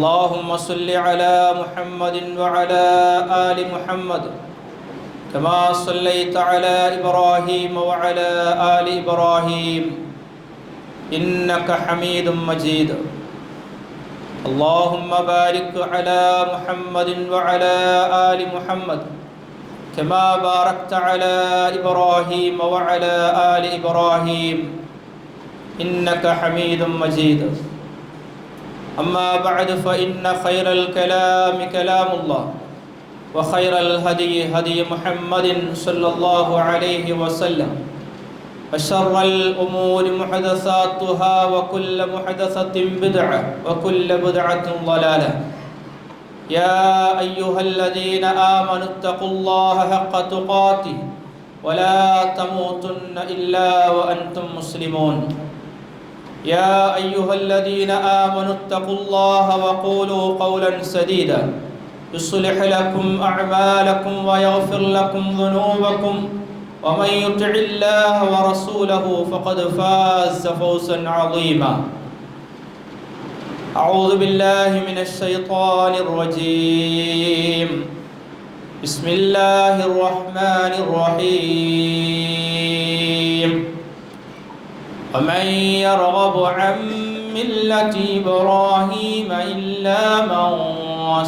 اللهم صل على محمد وعلى آل محمد كما صليت على إبراهيم وعلى آل إبراهيم إنك حميد مجيد. اللهم بارك على محمد وعلى آل محمد كما باركت على إبراهيم وعلى آل إبراهيم إنك حميد مجيد. أما بعد فإن خير الكلام كلام الله وخير الهدي هدي محمد صلى الله عليه وسلم وشر الأمور محدثاتها وكل محدثة بدعة وكل بدعة ضلالة. يا أيها الذين آمنوا اتقوا الله حق تقاته ولا تموتن إلا وأنتم مسلمون. يا أيها الذين آمنوا اتقوا الله وقولوا قولا سديدا يصلح لكم أعمالكم ويغفر لكم ذنوبكم ومن يطع الله ورسوله فقد فاز فوزا عظيما. أعوذ بالله من الشيطان الرجيم. بسم الله الرحمن الرحيم. ومن يرغب عن ملة إبراهيم إلا من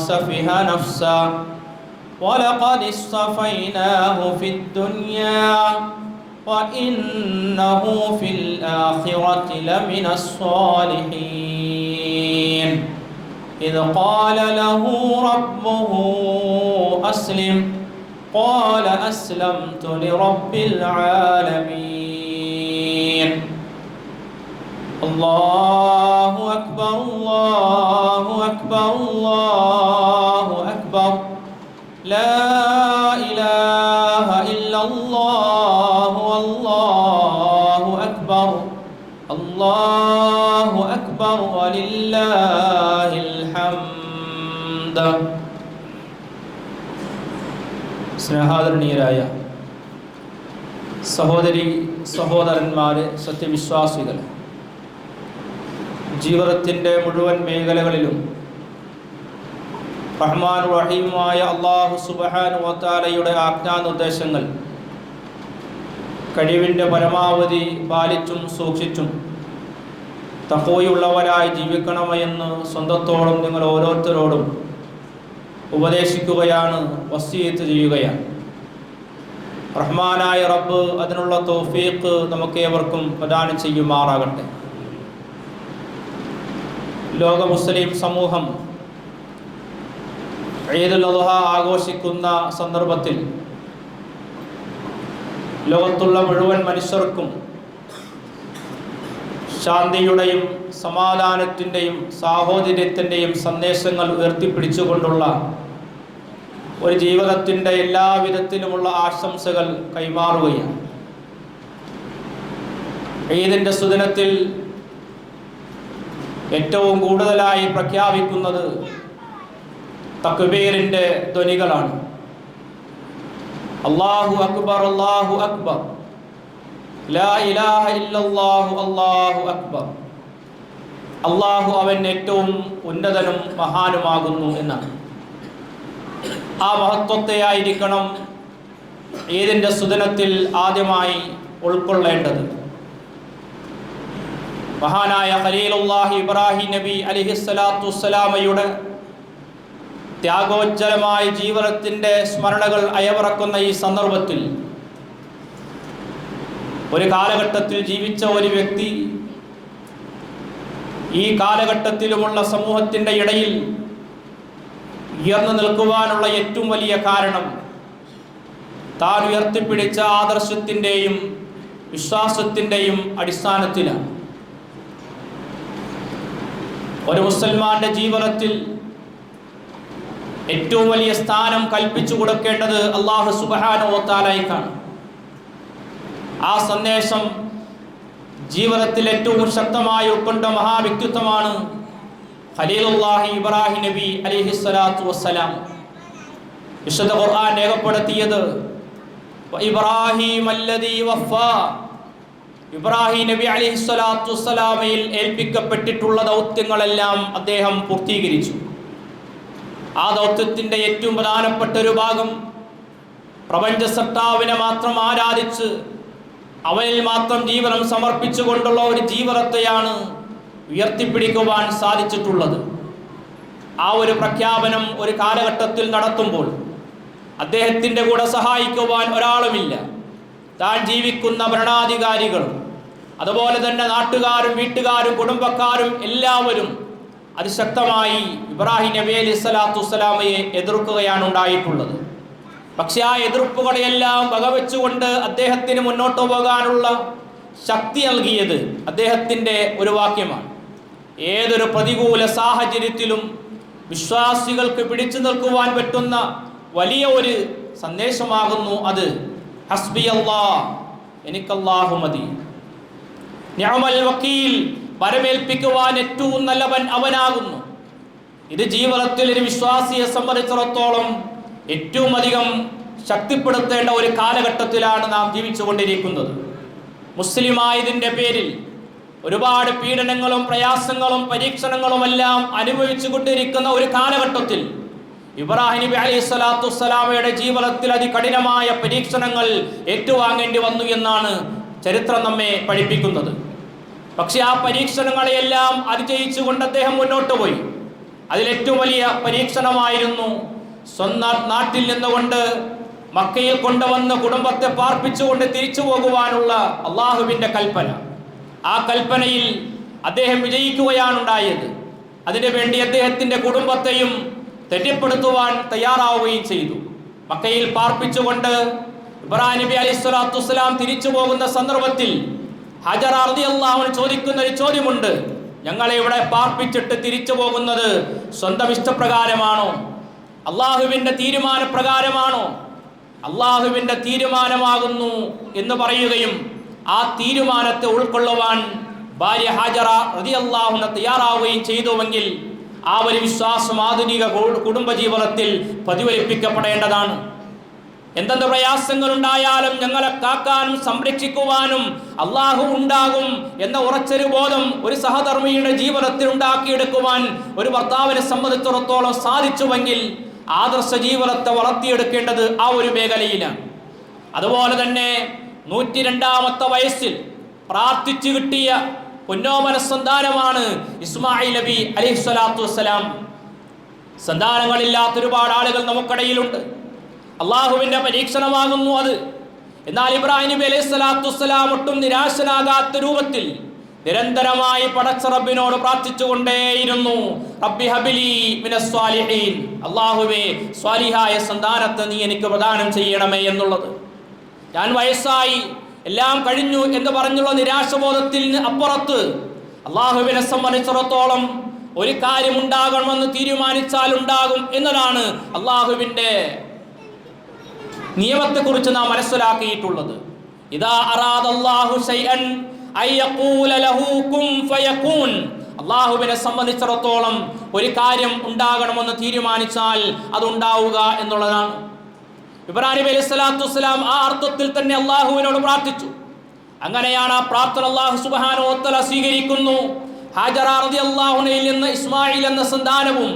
سفه نفسه ولقد اصطفيناه في الدنيا وإنه في الآخرة لمن الصالحين. إذ قال له ربه أسلم قال أسلمت لرب العالمين. الله أكبر الله أكبر الله أكبر لا إله إلا الله والله أكبر الله أكبر ولله الحمد. സ്നേഹാദരണീയരായ സഹോദരി സഹോദരന്മാരെ, സത്യവിശ്വാസികൾ, ജീവിതത്തിൻ്റെ മുഴുവൻ മേഖലകളിലും റഹ്മാൻ റഹീമായ അല്ലാഹു സുബ്ഹാനഹു വ തആലയുടെ ആജ്ഞാനിർദ്ദേശങ്ങൾ കഴിവിൻ്റെ പരമാവധി പാലിച്ചും സൂക്ഷിച്ചും തഖ്വയുള്ളവരായി ജീവിക്കണമെന്ന് സ്വന്തത്തോടും നിങ്ങൾ ഓരോരുത്തരോടും ഉപദേശിക്കുകയാണ്, വസിയത്ത് ചെയ്യുകയാണ്. റഹ്മാനായ റബ്ബ് അതിനുള്ള തൗഫീഖ് നമുക്കേവർക്കും പ്രദാനം ചെയ്യുമാറാകട്ടെ. ലോക മുസ്ലിം സമൂഹം ഈദുൽ അദ്ഹ ആഘോഷിക്കുന്ന സന്ദർഭത്തിൽ ലോകത്തുള്ള മുഴുവൻ മനുഷ്യർക്കും ശാന്തിയുടെയും സമാധാനത്തിൻ്റെയും സാഹോദര്യത്തിൻ്റെയും സന്ദേശങ്ങൾ ഉയർത്തിപ്പിടിച്ചുകൊണ്ടുള്ള ഒരു ജീവിതത്തിൻ്റെ എല്ലാവിധത്തിലുമുള്ള ആശംസകൾ കൈമാറുകയാണ്. ഈദിൻ്റെ സുദിനത്തിൽ ഏറ്റവും കൂടുതലായി പ്രഖ്യാപിക്കുന്നത് തക്ബീറിൻ്റെ ധ്വനികളാണ്. അല്ലാഹു അക്ബർ അല്ലാഹു അക്ബർ ലാ ഇലാഹ ഇല്ലല്ലാഹു അല്ലാഹു അക്ബർ. അല്ലാഹു അവൻ ഏറ്റവും ഉന്നതനും മഹാനുമാകുന്നു എന്നാണ്. ആ മഹത്വത്തെ ആയിരിക്കണം ഈദിൻ്റെ സുദിനത്തിൽ ആദ്യമായി ഉൾക്കൊള്ളേണ്ടത്. മഹാനായ ഖലീലുല്ലാഹി ഇബ്രാഹിം നബി അലൈഹിസ്സലാത്തു വസ്സലാമയുടെ ത്യാഗോജ്ജലമായ ജീവിതത്തിൻ്റെ സ്മരണകൾ അയവിറക്കുന്ന ഈ സന്ദർഭത്തിൽ ഒരു കാലഘട്ടത്തിൽ ജീവിച്ച ഒരു വ്യക്തി ഈ കാലഘട്ടത്തിലുമുള്ള സമൂഹത്തിൻ്റെ ഇടയിൽ ഉയർന്നു നിൽക്കുവാനുള്ള ഏറ്റവും വലിയ കാരണം താൻ ഉയർത്തിപ്പിടിച്ച ആദർശത്തിൻ്റെയും വിശ്വാസത്തിൻ്റെയും അടിസ്ഥാനത്തിലാണ്. ഒരു മുസൽമാന്റെ ജീവിതത്തിൽ ഏറ്റവും വലിയ സ്ഥാനം കൽപ്പിച്ചു കൊടുക്കേണ്ടത് അല്ലാഹു സുബ്ഹാനഹു വ തആലയ്ക്കാണ്. ആ സന്ദേശം ജീവിതത്തിൽ ഏറ്റവും ശക്തമായി ഉൾക്കൊണ്ട മഹാവ്യക്തിത്വമാണ് ഖലീലുല്ലാഹി ഇബ്രാഹിം നബി അലൈഹിസ്സലാത്തു വസ്സലാം. വിശുദ്ധ ഖുർആൻ രേഖപ്പെടുത്തിയത് ഇബ്രാഹിം അല്ലദീ വഫാ ഇബ്രാഹിം നബി അലൈഹിസ്സലാത്തു വസ്സലാമയിൽ ഏൽപ്പിക്കപ്പെട്ടിട്ടുള്ള ദൗത്യങ്ങളെല്ലാം അദ്ദേഹം പൂർത്തീകരിച്ചു. ആ ദൗത്യത്തിൻ്റെ ഏറ്റവും പ്രധാനപ്പെട്ട ഒരു ഭാഗം പ്രപഞ്ച സൃഷ്ടാവിനെ മാത്രം ആരാധിച്ച് അവനിൽ മാത്രം ജീവനം സമർപ്പിച്ചുകൊണ്ടുള്ള ഒരു ജീവിതത്തെയാണ് ഉയർത്തിപ്പിടിക്കുവാൻ സാധിച്ചിട്ടുള്ളത്. ആ ഒരു പ്രഖ്യാപനം ഒരു കാലഘട്ടത്തിൽ നടത്തുമ്പോൾ അദ്ദേഹത്തിൻ്റെ കൂടെ സഹായിക്കുവാൻ ഒരാളുമില്ല. താൻ ജീവിക്കുന്ന ഭരണാധികാരികളും അതുപോലെ തന്നെ നാട്ടുകാരും വീട്ടുകാരും കുടുംബക്കാരും എല്ലാവരും അതിശക്തമായി ഇബ്രാഹിം നബി അലൈഹി സ്വലാത്തു വസ്സലാമയെ എതിർക്കുകയാണ് ഉണ്ടായിട്ടുള്ളത്. പക്ഷെ ആ എതിർപ്പുകളെയെല്ലാം വകവെച്ചുകൊണ്ട് അദ്ദേഹത്തിന് മുന്നോട്ട് പോകാനുള്ള ശക്തി നൽകിയത് അദ്ദേഹത്തിൻ്റെ ഒരു വാക്യമാണ്. ഏതൊരു പ്രതികൂല സാഹചര്യത്തിലും വിശ്വാസികൾക്ക് പിടിച്ചു നിൽക്കുവാൻ പറ്റുന്ന വലിയ ഒരു സന്ദേശമാകുന്നു അത്. ഹസ്ബി അല്ലാഹ്, എനിക്കല്ലാഹു മതി. നിഅമൽ വക്കീൽ, വരമേൽപ്പിക്കുവാൻ ഏറ്റവും നല്ലവൻ അവനാകുന്നു. ഇത് ജീവിതത്തിൽ ഒരു വിശ്വാസിയെ സംബന്ധിച്ചിടത്തോളം ഏറ്റവും അധികം ശക്തിപ്പെടുത്തേണ്ട ഒരു കാലഘട്ടത്തിലാണ് നാം ജീവിച്ചുകൊണ്ടിരിക്കുന്നത്. മുസ്ലിമായതിൻ്റെ പേരിൽ ഒരുപാട് പീഡനങ്ങളും പ്രയാസങ്ങളും പരീക്ഷണങ്ങളുമെല്ലാം അനുഭവിച്ചു കൊണ്ടിരിക്കുന്ന ഒരു കാലഘട്ടത്തിൽ ഇബ്രാഹിം നബി അലൈഹി സ്വലാത്തു വസ്സലാമയുടെ ജീവിതത്തിൽ അതികഠിനമായ പരീക്ഷണങ്ങൾ ഏറ്റുവാങ്ങേണ്ടി വന്നു എന്നാണ് ചരിത്രം നമ്മെ പഠിപ്പിക്കുന്നത്. പക്ഷെ ആ പരീക്ഷണങ്ങളെയെല്ലാം അതിജയിച്ചുകൊണ്ട് അദ്ദേഹം മുന്നോട്ട് പോയി. അതിലേറ്റവും വലിയ പരീക്ഷണമായിരുന്നു സ്വന്തം നാട്ടിൽ നിന്നുകൊണ്ട് മക്കയിൽ കൊണ്ടുവന്ന കുടുംബത്തെ പാർപ്പിച്ചുകൊണ്ട് തിരിച്ചു പോകുവാനുള്ള അള്ളാഹുവിൻ്റെ കൽപ്പന. ആ കൽപ്പനയിൽ അദ്ദേഹം വിജയിക്കുകയാണുണ്ടായത്. അതിനുവേണ്ടി അദ്ദേഹത്തിൻ്റെ കുടുംബത്തെയും തെറ്റിപ്പെടുത്തുവാൻ തയ്യാറാവുകയും ചെയ്തു. മക്കയിൽ പാർപ്പിച്ചുകൊണ്ട് ഇബ്രാഹിം നബി അലൈഹി സ്വലാത്തു വസ്സലാം തിരിച്ചു പോകുന്ന സന്ദർഭത്തിൽ ഹജറ റളിയല്ലാഹു അൻഹ ചോദിക്കുന്ന ഒരു ചോദ്യമുണ്ട്. ഞങ്ങളെ ഇവിടെ പാർപ്പിച്ചിട്ട് തിരിച്ചു പോകുന്നത് സ്വന്തം ഇഷ്ടപ്രകാരമാണോ, അള്ളാഹുവിൻ്റെ തീരുമാനപ്രകാരമാണോ? അള്ളാഹുവിൻ്റെ തീരുമാനമാകുന്നു എന്ന് പറയുകയും ആ തീരുമാനത്തെ ഉൾക്കൊള്ളുവാൻ ഭാര്യ ഹാജറ റളിയല്ലാഹു അൻഹ തയ്യാറാവുകയും ചെയ്തുവെങ്കിൽ ആ ഒരു വിശ്വാസം ആധുനിക കുടുംബജീവിതത്തിൽ പ്രതിഫലിപ്പിക്കപ്പെടേണ്ടതാണ്. എന്തെന്ത് പ്രയാസങ്ങളുണ്ടായാലും ഞങ്ങളെ കാക്കാനും സംരക്ഷിക്കുവാനും അള്ളാഹു ഉണ്ടാകും എന്ന ഉറച്ചൊരു ബോധം ഒരു സഹധർമ്മിയുടെ ജീവിതത്തിൽ ഉണ്ടാക്കിയെടുക്കുവാൻ ഒരു ഭർത്താവിനെ സംബന്ധിച്ചിടത്തോളം സാധിച്ചുവെങ്കിൽ ആദർശ ജീവിതത്തെ വളർത്തിയെടുക്കേണ്ടത് ആ ഒരു മേഖലയിലാണ്. അതുപോലെ തന്നെ 102-ാമത്തെ വയസ്സിൽ പ്രാർത്ഥിച്ചു കിട്ടിയ പൊന്നോമന സന്താനമാണ് ഇസ്മായിൽ നബി അലൈഹി സ്വലാത്തു വസ്സലാം. സന്താനങ്ങളില്ലാത്ത ഒരുപാട് ആളുകൾ നമുക്കിടയിലുണ്ട്. അള്ളാഹുവിൻ്റെ പരീക്ഷണമാകുന്നു അത്. എന്നാൽ ഇബ്രാഹിം നബി അലൈഹി സ്വലാത്തു വസ്സലാം ഒട്ടും നിരാശനാകാത്ത രൂപത്തിൽ നിരന്തരമായി പടച്ച റബ്ബിനോട് പ്രാർത്ഥിച്ചുകൊണ്ടേയിരുന്നു. റബ്ബി ഹബിലി മിനസ് സ്വാലിഹീൻ, അള്ളാഹുവേ സ്വാലിഹായ സന്താനത്തെ നീ എനിക്ക് പ്രദാനം ചെയ്യണമേ എന്നുള്ളത്. ഞാൻ വയസ്സായി എല്ലാം കഴിഞ്ഞു എന്ന് പറഞ്ഞുള്ള നിരാശബോധത്തിൽ അപ്പുറത്ത് അള്ളാഹുവിനെ സംബന്ധിച്ചിടത്തോളം ഒരു കാര്യം ഉണ്ടാകണമെന്ന് തീരുമാനിച്ചാൽ ഉണ്ടാകും എന്നതാണ് അള്ളാഹുവിൻ്റെ നിയമത്തെക്കുറിച്ച് നാം മനസ്സിലാക്കിയിട്ടുള്ളത്. ഇദാ അറാദല്ലാഹു ശൈഅൻ അയ്യഖൂല ലഹു കുൻ ഫയകൂൻ. അള്ളാഹുവിനെ സംബന്ധിച്ചിടത്തോളം ഒരു കാര്യം ഉണ്ടാകണമെന്ന് തീരുമാനിച്ചാൽ അതുണ്ടാവുക എന്നുള്ളതാണ്. ഇബ്രാഹിം നബി അലൈഹി സ്വലാത്തു വസ്സലാം ആ അർത്ഥത്തിൽ തന്നെ അള്ളാഹുവിനോട് പ്രാർത്ഥിച്ചു. അങ്ങനെയാണ് ആ പ്രാർത്ഥന അള്ളാഹു സുബ്ഹാനഹു വ തആല സ്വീകരിക്കുന്നു. ഹാജറ റളിയല്ലാഹു അൻഹയിൽ നിന്ന് ഇസ്മായിൽ എന്ന സന്താനവും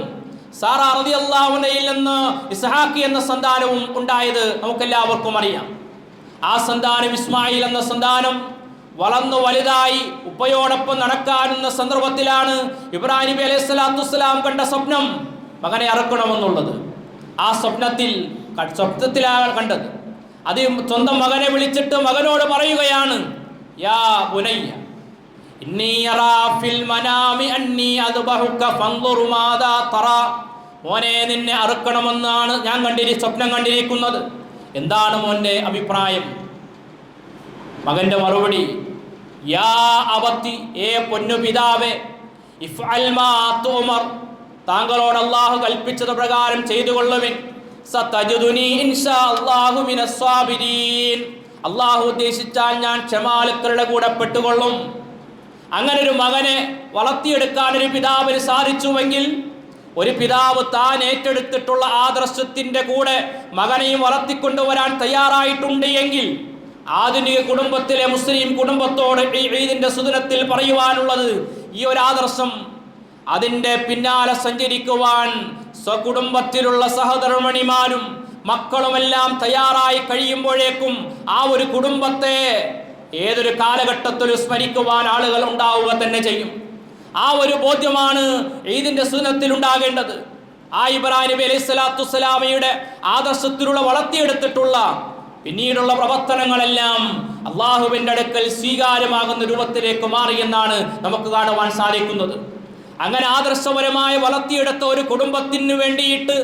സാറ റളിയല്ലാഹു അൻഹയിൽ നിന്ന് ഇസ്ഹാഖ് എന്ന സന്താനവും ഉണ്ടായത് നമുക്കെല്ലാവർക്കും അറിയാം. ആ സന്താനം ഇസ്മായിൽ എന്ന സന്താനം വളർന്നു വലുതായി ഉപ്പയോടൊപ്പം നടക്കാനുള്ള സന്ദർഭത്തിലാണ് ഇബ്രാഹിം നബി അലൈഹി സ്വലാത്തു വസ്സലാം കണ്ട സ്വപ്നം മകനെ അറുക്കണമെന്നുള്ളത്. ആ സ്വപ്നത്തിലാണ് കണ്ടത്. അത് സ്വന്തം മകനെ വിളിച്ചിട്ട് മകനോട് പറയുകയാണ്, യാ ബുനയ്യ ഇന്നി അറാ ഫിൽ മനാമി അന്നി അദ്ബഹുക ഫൻദുർ മാദാ തറാ. മോനെ, നിന്നെ അറുക്കണമെന്നാണ് ഞാൻ സ്വപ്നം കണ്ടിരിക്കുന്നത്. എന്താണ് മോൻ്റെ അഭിപ്രായം? മകൻ്റെ മറുപടി, യാ അബത്തി, ഏ പൊന്നു പിതാവേ, ഇഫ്അൽ മാ തുമർ, താങ്കളോട് അല്ലാഹു കൽപ്പിച്ചത് പ്രകാരം ചെയ്തുകൊള്ളുവിൻ. സതജിദുനി ഇൻഷാ അല്ലാഹു മിനസ് സ്വാബിരീൻ, അല്ലാഹു ഉദ്ദേശിച്ചാൽ ഞാൻ ക്ഷമാലുക്കളുടെ കൂടെ പെട്ടുകൊള്ളും. അങ്ങനെ ഒരു മകനെ വളർത്തിയെടുക്കാൻ ഒരു പിതാവിന് സാധിച്ചുവെങ്കിൽ, ഒരു പിതാവ് താൻ ഏറ്റെടുത്തിട്ടുള്ള ആദർശത്തിൻ്റെ കൂടെ മകനെയും വളർത്തിക്കൊണ്ടുവരാൻ തയ്യാറായിട്ടുണ്ട് എങ്കിൽ ആധുനിക കുടുംബത്തിലെ മുസ്ലിം കുടുംബത്തോട് ഈ ഈദിന്റെ സുദിനത്തിൽ പറയുവാനുള്ളത് ഈ ഒരു ആദർശം, അതിൻ്റെ പിന്നാലെ സഞ്ചരിക്കുവാൻ സ്വകുടുംബത്തിലുള്ള സഹധർമ്മിണിമാരും മക്കളുമെല്ലാം തയ്യാറായി കഴിയുമ്പോഴേക്കും ആ ഒരു കുടുംബത്തെ ഏതൊരു കാലഘട്ടത്തിലും സ്മരിക്കുവാൻ ആളുകൾ ഉണ്ടാവുക തന്നെ ചെയ്യും. ആ ഒരു ബോധ്യമാണ് ഈദിന്റെ സുന്നത്തിൽ ഉണ്ടാകേണ്ടത്. ആ ഇബ്രാഹിം നബി അലൈഹി സ്വലാത്തു വസ്സലാമയുടെ ആദർശത്തിലുള്ള വളർത്തിയെടുത്തിട്ടുള്ള പിന്നീടുള്ള പ്രവർത്തനങ്ങളെല്ലാം അള്ളാഹുവിൻ്റെ അടുക്കൽ സ്വീകാര്യമാകുന്ന രൂപത്തിലേക്ക് മാറി എന്നാണ് നമുക്ക് കാണുവാൻ സാധിക്കുന്നത്. അങ്ങനെ ആദർശപരമായി വളർത്തിയെടുത്ത ഒരു കുടുംബത്തിന് വേണ്ടിയിട്ട്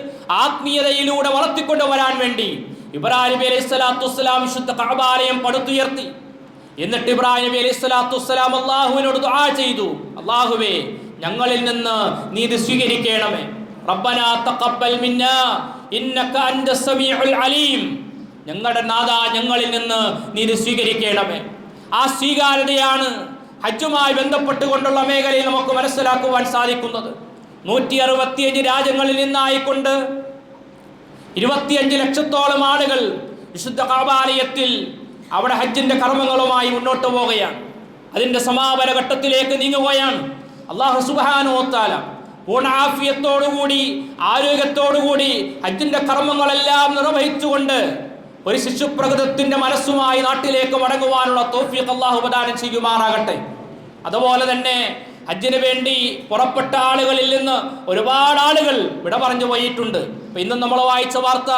ആത്മീയതയിലൂടെ വളർത്തിക്കൊണ്ടുവരാൻ വേണ്ടി ഇബ്രാഹിം നബി അലൈഹി സ്വലാത്തു വസ്സലാം വിശുദ്ധ കഅബാലയം പടുത്തുയർത്തി. എന്നിട്ട് ഇബ്രാഹിം നബി അലൈഹി സ്വലാത്തു വസ്സലാം അള്ളാഹുവിനോട് ദുആ ചെയ്തു, അള്ളാഹുവേ, ഞങ്ങളിൽ നിന്ന് നീ ഇത് സ്വീകരിക്കണമേ. റബ്ബനാ തഖബ്ബൽ മിന്നാ ഇന്നക അൻതസ് സമീഉൽ അലീം. ഞങ്ങളുടെ നാഥാ, ഞങ്ങളിൽ നിന്ന് നീ ഇത് സ്വീകരിക്കണമേ. ആ സ്വീകാര്യതയാണ് ഹജ്ജുമായി ബന്ധപ്പെട്ടുകൊണ്ടുള്ള മേഖലയിൽ നമുക്ക് മനസ്സിലാക്കുവാൻ സാധിക്കുന്നത്. 165 രാജ്യങ്ങളിൽ നിന്നായിക്കൊണ്ട് 25 ലക്ഷത്തോളം ആളുകൾ വിശുദ്ധ കഅബാലയത്തിൽ അവിടെ ഹജ്ജിന്റെ കർമ്മങ്ങളുമായി മുന്നോട്ട് പോവുകയാണ്. അതിന്റെ സമാപന ഘട്ടത്തിലേക്ക് നീങ്ങുകയാണ്. അല്ലാഹു സുബ്ഹാനഹു വ തആല പൂർണ്ണ ആഫിയത്തോടുകൂടി ആരോഗ്യത്തോടുകൂടി ഹജ്ജിന്റെ കർമ്മങ്ങളെല്ലാം നിർവഹിച്ചുകൊണ്ട് ഒരു ശിശുപ്രകൃതത്തിന്റെ മനസ്സുമായി നാട്ടിലേക്ക് മടങ്ങുവാനുള്ള തൗഫീഖ് അല്ലാഹു പ്രദാനം ചെയ്യുമാറാകട്ടെ. അതുപോലെ തന്നെ ഹജ്ജിന് വേണ്ടി പുറപ്പെട്ട ആളുകളിൽ നിന്ന് ഒരുപാട് ആളുകൾ വിട പറഞ്ഞു പോയിട്ടുണ്ട്. ഇന്നും നമ്മൾ വായിച്ച വാർത്ത,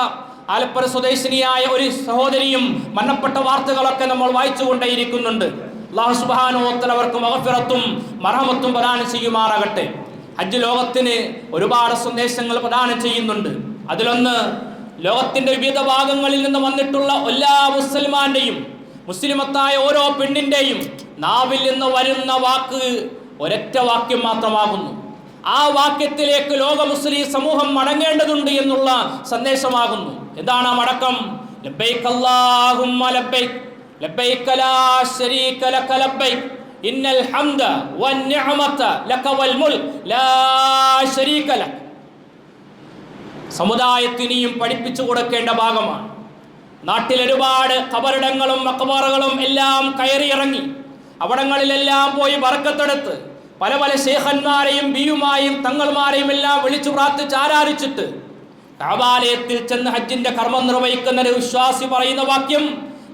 ആലപ്പുഴ സ്വദേശിനിയായ ഒരു സഹോദരിയും മരണപ്പെട്ട വാർത്തകളൊക്കെ നമ്മൾ വായിച്ചുകൊണ്ടേയിരിക്കുന്നുണ്ട്. അല്ലാഹു സുബ്ഹാനഹു വ തആല അവർക്ക് മഗ്ഫിറത്തും മർഹമത്തും പ്രദാനം ചെയ്യുമാറാകട്ടെ. ഹജ്ജ് ലോകത്തിന് ഒരുപാട് സന്ദേശങ്ങൾ പ്രദാനം ചെയ്യുന്നുണ്ട്. അതിലൊന്ന്, ലോകത്തിന്റെ വിവിധ ഭാഗങ്ങളിൽ നിന്ന് വന്നിട്ടുള്ള എല്ലാ മുസൽമാന്റെയും മുസ്ലിമത്തായ ഓരോ പെണ്ണിന്റെയും നാവിൽ നിന്ന് വരുന്ന വാക്ക് ഒരൊറ്റ വാക്യം മാത്രമാകുന്നു. ആ വാക്യത്തിലേക്ക് ലോക മുസ്ലിം സമൂഹം മടങ്ങേണ്ടതുണ്ട് എന്നുള്ള സന്ദേശമാകുന്നു. എന്താണ് ആ മടക്കം? ലബ്ബൈക അല്ലാഹുമ്മ ലബ്ബൈക ലബ്ബൈക ലാ ശരീക ലക ലബ്ബൈക ഇന്നൽ ഹംദ വൻ നിഅമത ലക വൽ മുൽക് ലാ ശരീക ലക. സമുദായത്തിനെയും പഠിപ്പിച്ചു കൊടുക്കേണ്ട ഭാഗമാണ്. നാട്ടിൽ ഒരുപാട് ഖബറിടങ്ങളും മഖബറകളും എല്ലാം കയറിയിറങ്ങി അവിടങ്ങളിലെല്ലാം പോയി ബർക്കത്തെടുത്ത് പല പല ശൈഖന്മാരെയും ബിയുമായും തങ്ങൾമാരെയും എല്ലാം വിളിച്ചു പ്രാർത്ഥിച്ച് ആരാധിച്ചിട്ട് കഅബാലയത്തിൽ ചെന്ന് ഹജ്ജിന്റെ കർമ്മം നിർവഹിക്കുന്ന ഒരു വിശ്വാസി പറയുന്ന വാക്യം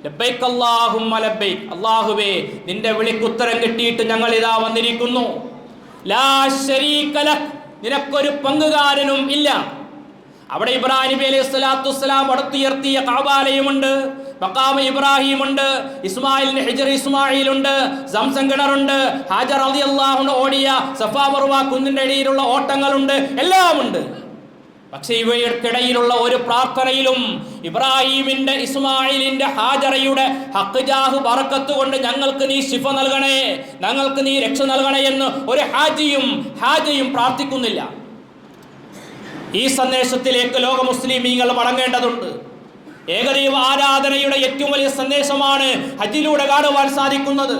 ലബ്ബൈക അല്ലാഹുമ്മ ലബ്ബൈക. അല്ലാഹുവേ, നിന്റെ വിളിക്കുത്തരം കിട്ടിയിട്ട് ഞങ്ങൾ ഇതാ വന്നിരിക്കുന്നു. ലാ ശരീക ലക്, നിനക്കൊരു പങ്കുകാരനും ഇല്ല. അവിടെ ഇബ്രാഹിം നബി അലൈഹി സ്വലാത്തു വസ്സലാം അടുത്തുയർത്തിയ കഅബാലയമുണ്ട്, മഖാമ ഇബ്രാഹിം ഉണ്ട്, ഇസ്മായിലിന്റെ ഹിജർ ഇസ്മായിൽ ഉണ്ട്, സംസം കിണറുണ്ട്, ഹാജർ റളിയല്ലാഹു അൻഹ ഓടിയ സഫാ മർവ കുന്നിന്റെ ഇടയിലുള്ള ഓട്ടങ്ങളുണ്ട്, എല്ലാം ഉണ്ട്. പക്ഷെ ഇവയ്ക്കിടയിലുള്ള ഒരു പ്രാർത്ഥനയിലും ഇബ്രാഹിമിന്റെ ഇസ്മായിലിന്റെ ഹാജറയുടെ ഹഖ് ജാഹ് ബറക്കത്ത് കൊണ്ട് ഞങ്ങൾക്ക് നീ ശിഫ നൽകണേ, ഞങ്ങൾക്ക് നീ രക്ഷ നൽകണേ എന്ന് ഒരു ഹാജയും പ്രാർത്ഥിക്കുന്നില്ല. ഈ സന്ദേശത്തിലേക്ക് ലോക മുസ്ലിമീങ്ങൾ മടങ്ങേണ്ടതുണ്ട്. ഏകദൈവ ആരാധനയുടെ ഏറ്റവും വലിയ സന്ദേശമാണ് ഹജ്ജിലൂടെ കാണുവാൻ സാധിക്കുന്നത്.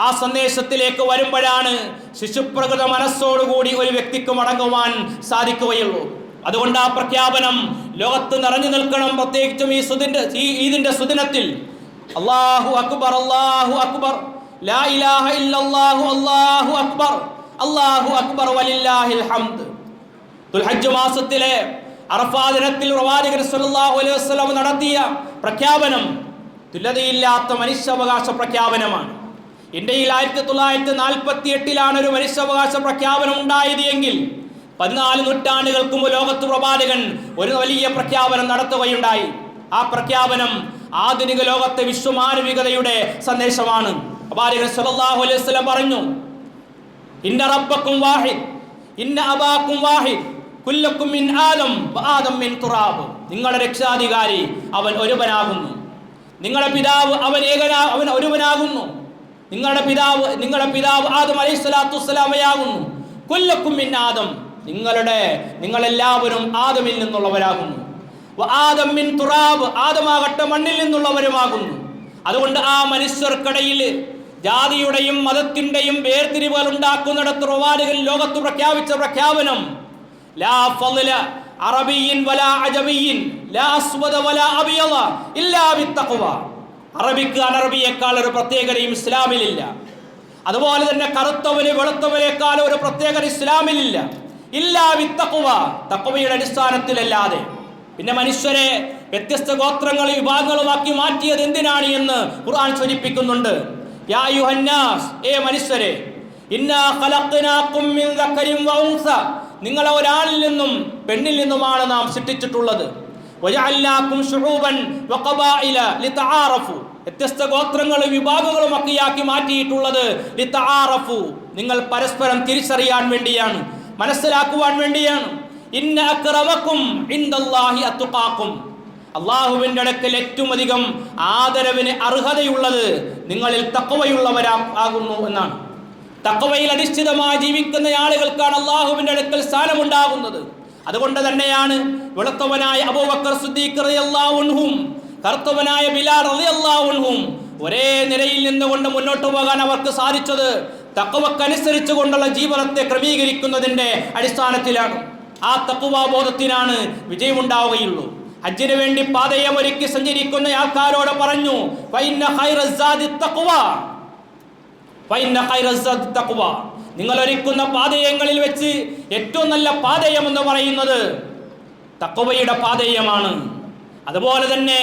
ആ സന്ദേശത്തിലേക്ക് വരുമ്പോഴാണ് ശിശുപ്രകൃത മനസ്സോടുകൂടി ഒരു വ്യക്തിക്ക് മടങ്ങുവാൻ സാധിക്കുകയുള്ളൂ. അതുകൊണ്ട് ആ പ്രഖ്യാപനം ലോകത്ത് നിറഞ്ഞു നിൽക്കണം. പ്രത്യേകിച്ചും ഈ ഈദിന്റെ സുദിനത്തിൽ അല്ലാഹു അക്ബർ അല്ലാഹു അക്ബർ ലാ ഇലാഹ ഇല്ലല്ലാഹു അല്ലാഹു അക്ബർ അല്ലാഹു അക്ബർ വലില്ലാഹിൽ ഹംദ്. ദുൽഹജ്ജ് മാസത്തിലെ അറഫാ ദിനത്തിൽ പ്രവാചകൻ സല്ലല്ലാഹു അലൈഹി വസല്ലം നടത്തിയ പ്രഖ്യാപനം തുല്യതയില്ലാത്ത മനുഷ്യാവകാശ പ്രഖ്യാപനമാണ്. ഇന്ത്യയിൽ 1948 ഒരു മനുഷ്യാവകാശ പ്രഖ്യാപനം ഉണ്ടായത് എങ്കിൽ 14 നൂറ്റാണ്ടുകൾക്ക് മുമ്പ് ലോകത്ത് പ്രവാചകൻ ഒരു വലിയ പ്രഖ്യാപനം നടത്തുകയുണ്ടായി. ആ പ്രഖ്യാപനം ആധുനിക ലോകത്തെ വിശ്വമാനവികതയുടെ സന്ദേശമാണ്. പ്രവാചകൻ സല്ലല്ലാഹു അലൈഹി വസല്ലം പറഞ്ഞു, ഇന്ന റബ്ബക്കും വാഹിദ് ഇന്ന അബാക്കും വാഹിദ് കുല്ലക്കും മിൻ ആദം വആദം മിൻ തുറാബ്. നിങ്ങളുടെ രക്ഷാധികാരി അവൻ ഒരുവനാകുന്നു, നിങ്ങളുടെ പിതാവ് അവൻ ഒരുവനാകുന്നു, നിങ്ങളുടെ പിതാവ് ആദം അലൈഹിസ്സലാത്തു വസ്സലാമയാകുന്നു. കുല്ലക്കും മിൻ ആദം, നിങ്ങളെല്ലാവരും ആദമിൽ നിന്നുള്ളവരാകുന്നു. വആദം മിൻ തുറാബ്, ആദമാകട്ടെ മണ്ണിൽ നിന്നുള്ളവരുമാകുന്നു. അതുകൊണ്ട് ആ മനുഷ്യർക്കിടയിൽ ജാതിയുടെയും മതത്തിന്റെയും വേർതിരിവുകൾ ഉണ്ടാക്കുന്നിടത്ത് പ്രവാചകൻ ലോകത്ത് പ്രഖ്യാപിച്ച പ്രഖ്യാപനം ലാ ഫളല അറബിയ്യിൻ വലാ അജമിയ്യിൻ ലാ അസ്വദ വലാ അബിയദ ഇല്ലാ ബിത്തഖ്വ. അറബിക്ക് അനറബിയേക്കാൾ ഒരു പ്രത്യേകതയും ഇസ്ലാമിലില്ല. അതുപോലെ തന്നെ കറുത്തവന് വെളുത്തവനേക്കാൾ ഒരു പ്രത്യേകത ഇസ്ലാമിലില്ല. ഇല്ലാ വിത്തഖ്വ, തഖ്വയുടെ അടിസ്ഥാനത്തിലല്ലാതെ. പിന്നെ മനുഷ്യരെ വ്യത്യസ്ത ഗോത്രങ്ങളും വിഭാഗങ്ങളുമാക്കി മാറ്റിയത് എന്തിനാണ് എന്ന് ഖുർആൻ സൂചിപ്പിക്കുന്നുണ്ട്. യാ അയ്യുഹന്നാസ്, ഏ മനുഷ്യരെ, ഇന്നാ ഖലഖ്നാകും മിൻ ദക്കരിൻ വ ഉൻസ, നിങ്ങളെ ഒരാളിൽ നിന്നും പെണ്ണിൽ നിന്നുമാണ് നാം സൃഷ്ടിച്ചിട്ടുള്ളത്. വജഅൽനാകും ശുഊബൻ വഖബായില ലിതആറഫു, വ്യത്യസ്ത ഗോത്രങ്ങളും വിഭാഗങ്ങളും ഒക്കെയാക്കി മാറ്റിയിട്ടുള്ളത് ലിതആറഫു, നിങ്ങൾ പരസ്പരം തിരിച്ചറിയാൻ വേണ്ടിയാണ്, മനസ്സിലാക്കുവാൻ വേണ്ടിയാണ്. ഇന്ന അക്രമക്കും ഇൻദല്ലാഹി അത്ഖാക്കും, അല്ലാഹുവിന്റെ അടുക്കൽ ഏറ്റവും അധികം ആദരവിന് അർഹതയുള്ളത് നിങ്ങളിൽ തഖ്വയുള്ളവരാകുന്നു എന്നാണ്. തഖ്വയിൽ അധിഷ്ഠിതമായി ജീവിക്കുന്ന ആളുകൾക്കാണ് അല്ലാഹുവിന്റെ അടുക്കൽ സ്ഥാനമുണ്ടാകുന്നത്. അതുകൊണ്ട് തന്നെയാണ് വെളുത്തവനായ അബൂബക്കർ സിദ്ദീഖ് റളിയല്ലാഹു അൻഹും കറുത്തവനായ ബിലാൽ റളിയല്ലാഹു അൻഹും ഒരേ നിരയിൽ നിന്നുകൊണ്ട് മുന്നോട്ട് പോകാൻ അവർക്ക് സാധിച്ചത് തഖ്വക്കനുസരിച്ച് കൊണ്ടുള്ള ജീവിതത്തെ ക്രമീകരിക്കുന്നതിന്റെ അടിസ്ഥാനത്തിലാണ്. ആ തഖ്വ ബോധത്തിനാണ് വിജയമുണ്ടാവുകയുള്ളൂ. ഹജ്ജിന് വേണ്ടി പാതയെ ഒരുക്കി സഞ്ചരിക്കുന്ന ആൾക്കാരോട് പറഞ്ഞു, ഫഇന്ന ഖൈറസ്സാദി തഖ്വ, ഫഇന്ന ഖൈറസ്സാദി തഖ്വ, നിങ്ങൾ ഒരുക്കുന്ന പാതയങ്ങളിൽ വെച്ച് ഏറ്റവും നല്ല പാതയം എന്ന് പറയുന്നത് തഖ്വയുടെ പാതയമാണ്. അതുപോലെ തന്നെ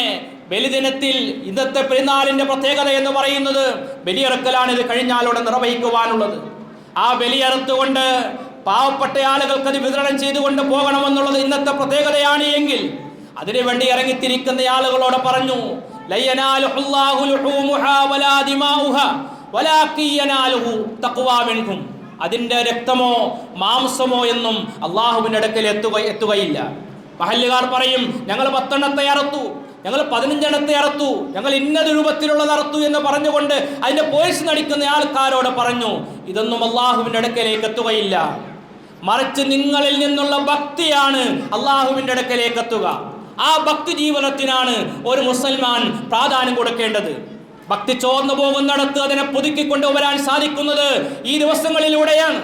ബലിദിനത്തിൽ ഇന്നത്തെ പെരുന്നാളിന്റെ പ്രത്യേകത എന്ന് പറയുന്നത് ബലിയിറക്കലാണ്. ഇത് കഴിഞ്ഞാലോടെ നിർവഹിക്കുവാനുള്ളത്. ആ ബലിയറുത്തുകൊണ്ട് പാവപ്പെട്ട ആളുകൾക്ക് അത് വിതരണം ചെയ്തുകൊണ്ട് പോകണമെന്നുള്ളത് ഇന്നത്തെ പ്രത്യേകതയാണ്. എങ്കിൽ അതിനുവേണ്ടി ഇറങ്ങിത്തിരിക്കുന്ന ആളുകളോട് പറഞ്ഞു, ലയനാലുഹുല്ലാഹു ലുഹൂമുഹാ വലാ ദിമാഉഹാ വലാകിൻ യനാലുഹു തഖ്വാ മിൻകും, അതിന്റെ രക്തമോ മാംസമോ എന്നും അള്ളാഹുവിന്റെ അടുക്കൽ എത്തുകയില്ല. മഹല്ലുകാർ പറയും, ഞങ്ങൾ 10 എണ്ണത്തെ അറുത്തു, ഞങ്ങൾ 15 എണ്ണത്തെ അറുത്തു, ഞങ്ങൾ ഇന്നത് രൂപത്തിലുള്ളത് അറുത്തു എന്ന് പറഞ്ഞുകൊണ്ട് അതിന്റെ പോയിസ് നടിക്കുന്ന ആൾക്കാരോട് പറഞ്ഞു, ഇതൊന്നും അള്ളാഹുവിന്റെ അടുക്കലേക്ക് എത്തുകയില്ല. മറിച്ച് നിങ്ങളിൽ നിന്നുള്ള ഭക്തിയാണ് അള്ളാഹുവിന്റെ അടുക്കലേക്ക് എത്തുക. ആ ഭക്തി ജീവിതത്തിനാണ് ഒരു മുസൽമാൻ പ്രാധാന്യം കൊടുക്കേണ്ടത്. ഭക്തി ചോർന്നു പോകുന്നിടത്ത് അതിനെ പുതുക്കിക്കൊണ്ടുവരാൻ സാധിക്കുന്നത് ഈ ദിവസങ്ങളിലൂടെയാണ്.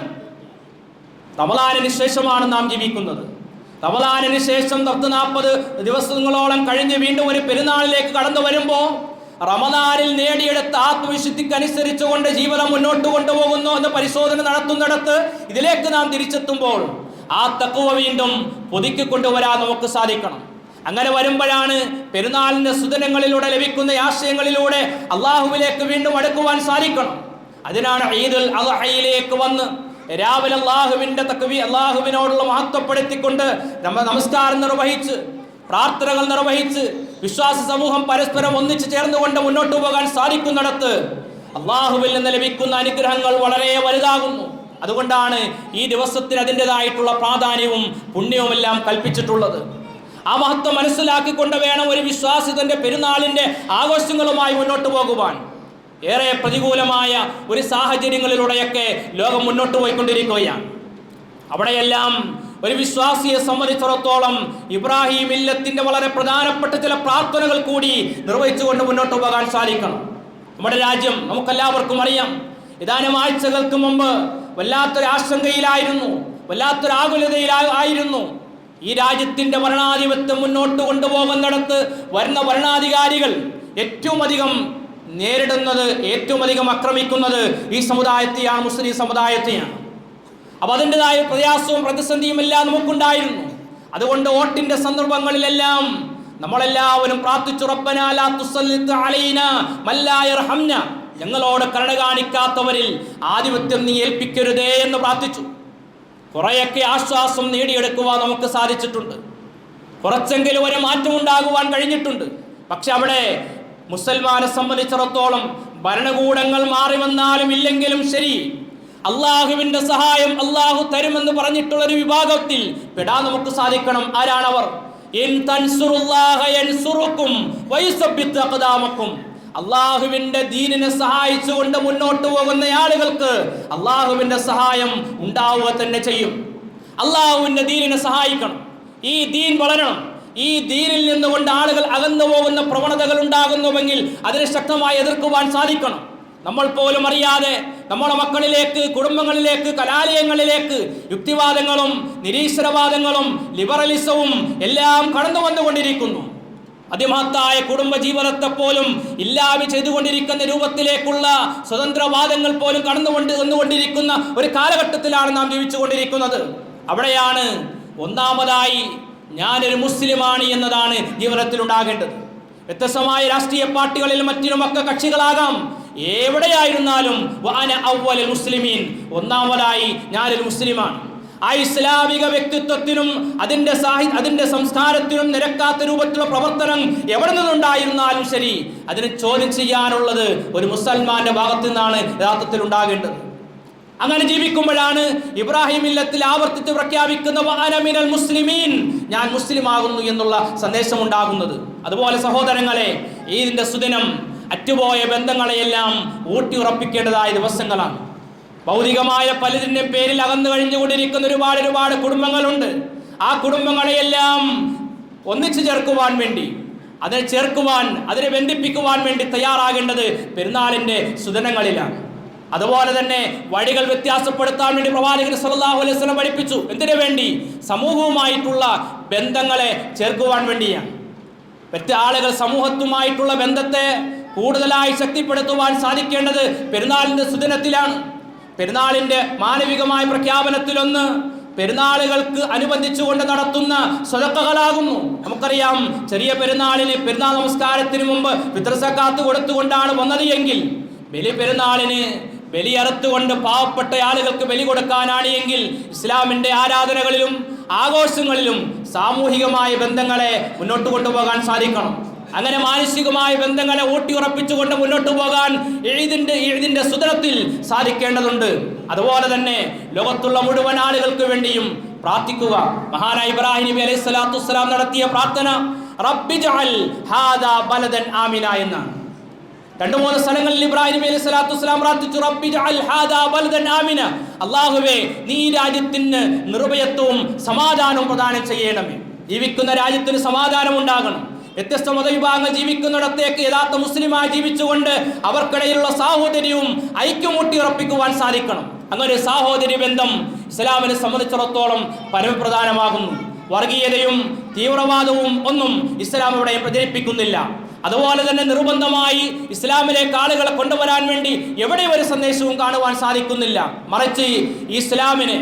റമളാനിന് ശേഷമാണ് നാം ജീവിക്കുന്നത്. റമളാനിന് ശേഷം 40 ദിവസങ്ങളോളം കഴിഞ്ഞ് വീണ്ടും ഒരു പെരുന്നാളിലേക്ക് കടന്നു വരുമ്പോൾ റമളാനിൽ നേടിയെടുത്ത ആത്മവിശുദ്ധിക്കനുസരിച്ചുകൊണ്ട് ജീവിതം മുന്നോട്ട് കൊണ്ടുപോകുന്നു എന്ന് പരിശോധന നടത്തുന്നിടത്ത് ഇതിലേക്ക് നാം തിരിച്ചെത്തുമ്പോൾ ആ തഖ്വ വീണ്ടും പുതുക്കിക്കൊണ്ടുവരാൻ നമുക്ക് സാധിക്കണം. അങ്ങനെ വരുമ്പോഴാണ് പെരുന്നാളിന്റെ സുദിനങ്ങളിലൂടെ ലഭിക്കുന്ന ആശയങ്ങളിലൂടെ അള്ളാഹുവിലേക്ക് വീണ്ടും അടുക്കുവാൻ സാധിക്കണം. അതിനാണ് ഈദുൽ അദ്ഹയിലേക്ക് വന്ന് രാവിലെ അള്ളാഹുവിനോടുള്ള മഹത്വപ്പെടുത്തിക്കൊണ്ട് നമസ്കാരം നിർവഹിച്ച് പ്രാർത്ഥനകൾ നിർവഹിച്ച് വിശ്വാസ സമൂഹം പരസ്പരം ഒന്നിച്ചു ചേർന്നുകൊണ്ട് മുന്നോട്ട് പോകാൻ സാധിക്കുന്നിടത്ത് അള്ളാഹുവിൽ നിന്ന് ലഭിക്കുന്ന അനുഗ്രഹങ്ങൾ വളരെ വലുതാകുന്നു. അതുകൊണ്ടാണ് ഈ ദിവസത്തിന് അതിൻ്റെതായിട്ടുള്ള പ്രാധാന്യവും പുണ്യവുമെല്ലാം കൽപ്പിച്ചിട്ടുള്ളത്. ആ മഹത്വം മനസ്സിലാക്കിക്കൊണ്ട് വേണം ഒരു വിശ്വാസി തന്റെ പെരുന്നാളിന്റെ ആഘോഷങ്ങളുമായി മുന്നോട്ട് പോകുവാൻ. ഏറെ പ്രതികൂലമായ ഒരു സാഹചര്യങ്ങളിലൂടെയൊക്കെ ലോകം മുന്നോട്ട് പോയിക്കൊണ്ടിരിക്കുകയാണ്. അവിടെയെല്ലാം ഒരു വിശ്വാസിയെ സംബന്ധിച്ചിടത്തോളം ഇബ്രാഹിം മില്ലത്തിന്റെ വളരെ പ്രധാനപ്പെട്ട ചില പ്രാർത്ഥനകൾ കൂടി നിർവഹിച്ചുകൊണ്ട് മുന്നോട്ട് പോകാൻ സാധിക്കണം. നമ്മുടെ രാജ്യം നമുക്കെല്ലാവർക്കും അറിയാം, ഏതാനും ആഴ്ചകൾക്ക് മുമ്പ് വല്ലാത്തൊരു ആശങ്കയിലായിരുന്നു, വല്ലാത്തൊരു ആകുലതയിലായിരുന്നു. ഈ രാജ്യത്തിന്റെ ഭരണാധിപത്യം മുന്നോട്ട് കൊണ്ടുപോകുന്നിടത്ത് വരുന്ന ഭരണാധികാരികൾ ഏറ്റവും അധികം നേരിടുന്നത്, ഏറ്റവും അധികം ആക്രമിക്കുന്നത് ഈ സമുദായത്തെയാണ്, മുസ്ലിം സമുദായത്തെയാണ്. അപ്പൊ അതിൻ്റെതായ പ്രയാസവും പ്രതിസന്ധിയും എല്ലാം നമുക്കുണ്ടായിരുന്നു. അതുകൊണ്ട് വോട്ടിന്റെ സന്ദർഭങ്ങളിലെല്ലാം നമ്മളെല്ലാവരും പ്രാർത്ഥിച്ചു, റബ്ബനാ ലാ തുസല്ലിത് അലൈനാ മല്ലാ യർഹംന, ഞങ്ങളോട് കരുണ കാണിക്കാത്തവരിൽ ആധിപത്യം നീ ഏൽപ്പിക്കരുതേ എന്ന് പ്രാർത്ഥിച്ചു. കുറെയൊക്കെ ആശ്വാസം നേടിയെടുക്കുവാൻ നമുക്ക് സാധിച്ചിട്ടുണ്ട്. കുറച്ചെങ്കിലും ഒരു മാറ്റം ഉണ്ടാകുവാൻ കഴിഞ്ഞിട്ടുണ്ട്. പക്ഷെ അവിടെ മുസൽമാനെ സംബന്ധിച്ചിടത്തോളം ഭരണകൂടങ്ങൾ മാറി വന്നാലും ഇല്ലെങ്കിലും ശരി, അള്ളാഹുവിന്റെ സഹായം അള്ളാഹു തരുമെന്ന് പറഞ്ഞിട്ടുള്ളൊരു വിഭാഗത്തിൽ പെടാൻ നമുക്ക് സാധിക്കണം. ആരാണവർ? ഇൻ തൻസുറുല്ലാഹ യൻസുറുക്കും വയുസബ്ബിത് അഖ്ദാമക്കും, അള്ളാഹുവിന്റെ ദീനിനെ സഹായിച്ചുകൊണ്ട് മുന്നോട്ട് പോകുന്ന ആളുകൾക്ക് അള്ളാഹുവിന്റെ സഹായം ഉണ്ടാവുക തന്നെ ചെയ്യും. അള്ളാഹുവിന്റെ ദീനിനെ സഹായിക്കണം, ഈ ദീൻ വളരണം. ഈ ദീനിൽ നിന്നുകൊണ്ട് ആളുകൾ അകന്നു പോകുന്ന പ്രവണതകൾ ഉണ്ടാകുന്നുവെങ്കിൽ അതിനെ ശക്തമായി എതിർക്കുവാൻ സാധിക്കണം. നമ്മൾ പോലും അറിയാതെ നമ്മുടെ മക്കളിലേക്ക്, കുടുംബങ്ങളിലേക്ക്, കലാലയങ്ങളിലേക്ക് യുക്തിവാദങ്ങളും നിരീശ്വരവാദങ്ങളും ലിബറലിസവും എല്ലാം കടന്നു വന്നുകൊണ്ടിരിക്കുന്നു. അതിമഹത്തായ കുടുംബ ജീവിതത്തെ പോലും ഇല്ലായ്മ ചെയ്തുകൊണ്ടിരിക്കുന്ന രൂപത്തിലേക്കുള്ള സ്വതന്ത്രവാദങ്ങൾ പോലും വന്നുകൊണ്ടിരിക്കുന്ന ഒരു കാലഘട്ടത്തിലാണ് നാം ജീവിച്ചുകൊണ്ടിരിക്കുന്നത്. അവിടെയാണ് ഒന്നാമതായി ഞാനൊരു മുസ്ലിമാണ് എന്നതാണ് ജീവിതത്തിൽ ഉണ്ടാകേണ്ടത്. വ്യത്യസ്തമായ രാഷ്ട്രീയ പാർട്ടികളിൽ മറ്റിനുമൊക്കെ കക്ഷികളാകാം, എവിടെയായിരുന്നാലും വഅന അവ്വലുൽ മുസ്ലിമീൻ, ഒന്നാമതായി ഞാനൊരു മുസ്ലിമാണ്. ആ ഇസ്ലാമിക വ്യക്തിത്വത്തിനും അതിന്റെ സംസ്കാരത്തിനും നിരക്കാത്ത രൂപത്തിലുള്ള പ്രവർത്തനം എവിടെ നിന്നുണ്ടായിരുന്നാലും ശരി, അതിന് ചോദ്യം ചെയ്യാനുള്ളത് ഒരു മുസൽമാന്റെ ഭാഗത്തു നിന്നാണ് യഥാർത്ഥത്തിൽ ഉണ്ടാകേണ്ടത്. അങ്ങനെ ജീവിക്കുമ്പോഴാണ് ഇബ്രാഹിം മില്ലത്തിൽ ആവർത്തിച്ച് പ്രഖ്യാപിക്കുന്ന വഅന മിനൽ മുസ്ലിമീൻ, ഞാൻ മുസ്ലിം ആകുന്നു എന്നുള്ള സന്ദേശം ഉണ്ടാകുന്നത്. അതുപോലെ സഹോദരങ്ങളെ, ഈദിന്റെ സുദിനം അറ്റുപോയ ബന്ധങ്ങളെയെല്ലാം ഊട്ടിയുറപ്പിക്കേണ്ടതായ ദിവസങ്ങളാണ്. ഭൗതികമായ പലതിൻ്റെ പേരിൽ അകന്നു കഴിഞ്ഞുകൊണ്ടിരിക്കുന്ന ഒരുപാട് കുടുംബങ്ങളുണ്ട്. ആ കുടുംബങ്ങളെയെല്ലാം ഒന്നിച്ചു ചേർക്കുവാൻ വേണ്ടി, അതിനെ ബന്ധിപ്പിക്കുവാൻ വേണ്ടി തയ്യാറാകേണ്ടത് പെരുന്നാളിൻ്റെ സുദിനങ്ങളിലാണ്. അതുപോലെ തന്നെ വഴികൾ വ്യത്യാസപ്പെടുത്താൻ വേണ്ടി പ്രവാചകൻ സല്ലല്ലാഹു അലൈഹി വസല്ലം പഠിപ്പിച്ചു. എന്തിനു വേണ്ടി? സമൂഹവുമായിട്ടുള്ള ബന്ധങ്ങളെ ചേർക്കുവാൻ വേണ്ടിയാണ്. മറ്റ് ആളുകൾ സമൂഹത്തുമായിട്ടുള്ള ബന്ധത്തെ കൂടുതലായി ശക്തിപ്പെടുത്തുവാൻ സാധിക്കേണ്ടത് പെരുന്നാളിൻ്റെ സുദിനത്തിലാണ്. പെരുന്നാളിൻ്റെ മാനവികമായ പ്രഖ്യാപനത്തിലൊന്ന് പെരുന്നാളുകൾക്ക് അനുബന്ധിച്ചുകൊണ്ട് നടത്തുന്ന സ്വതക്കകളാകുന്നു. നമുക്കറിയാം, ചെറിയ പെരുന്നാളിന് പെരുന്നാൾ നമസ്കാരത്തിന് മുമ്പ് ഫിത്ർ സക്കാത്ത് കൊടുത്തുകൊണ്ടാണ് വന്നത് എങ്കിൽ, ബലി പെരുന്നാളിന് ബലിയറുത്തുകൊണ്ട് പാവപ്പെട്ട ആളുകൾക്ക് ബലി കൊടുക്കാനാണ് എങ്കിൽ, ഇസ്ലാമിൻ്റെ ആരാധനകളിലും ആഘോഷങ്ങളിലും സാമൂഹികമായ ബന്ധങ്ങളെ മുന്നോട്ട് കൊണ്ടുപോകാൻ സാധിക്കണം. അങ്ങനെ മാനസികമായ ബന്ധങ്ങളെ ഊട്ടിയുറപ്പിച്ചുകൊണ്ട് മുന്നോട്ട് പോകാൻ ഈദിന്റെ സുദിനത്തിൽ സാധിക്കേണ്ടതുണ്ട്. അതുപോലെ തന്നെ ലോകത്തുള്ള മുഴുവൻ ആളുകൾക്ക് വേണ്ടിയും പ്രാർത്ഥിക്കുക. മഹാനായ ഇബ്രാഹിം നബി അലൈഹി സ്വലാത്തു വസ്സലാം നടത്തിയ പ്രാർത്ഥന റബ്ബി ജഅൽ ഹാദാ ബലദൻ ആമിന എന്നാണ്. 2-3 സ്ഥലങ്ങളിൽ ഇബ്രാഹിം നബി അലൈഹി സ്വലാത്തു വസ്സലാം പ്രാർത്ഥിച്ചു, റബ്ബി ജഅൽ ഹാദാ ബലദൻ ആമിന, അല്ലാഹുവേ നീ രാജ്യത്തിന് നിർഭയത്വവും സമാധാനവും പ്രദാനം ചെയ്യണമേ. ജീവിക്കുന്ന രാജ്യത്തിന് സമാധാനം ഉണ്ടാകണം. വ്യത്യസ്ത മതവിഭാഗങ്ങൾ ജീവിക്കുന്നിടത്തേക്ക് യഥാർത്ഥ മുസ്ലിമായി ജീവിച്ചുകൊണ്ട് അവർക്കിടയിലുള്ള സാഹോദര്യവും ഐക്യമൂട്ടി ഉറപ്പിക്കുവാൻ സാധിക്കണം. അങ്ങനെ സാഹോദര്യ ബന്ധം ഇസ്ലാമിനെ സംബന്ധിച്ചിടത്തോളം പരമപ്രധാനമാകുന്നു. വർഗീയതയും തീവ്രവാദവും ഒന്നും ഇസ്ലാം ഇവിടെ പ്രചരിപ്പിക്കുന്നില്ല. അതുപോലെ തന്നെ നിർബന്ധമായി ഇസ്ലാമിലേക്ക് ആളുകളെ കൊണ്ടുവരാൻ വേണ്ടി എവിടെ ഒരു സന്ദേശവും കാണുവാൻ സാധിക്കുന്നില്ല. മറിച്ച് ഈ ഇസ്ലാമിനെ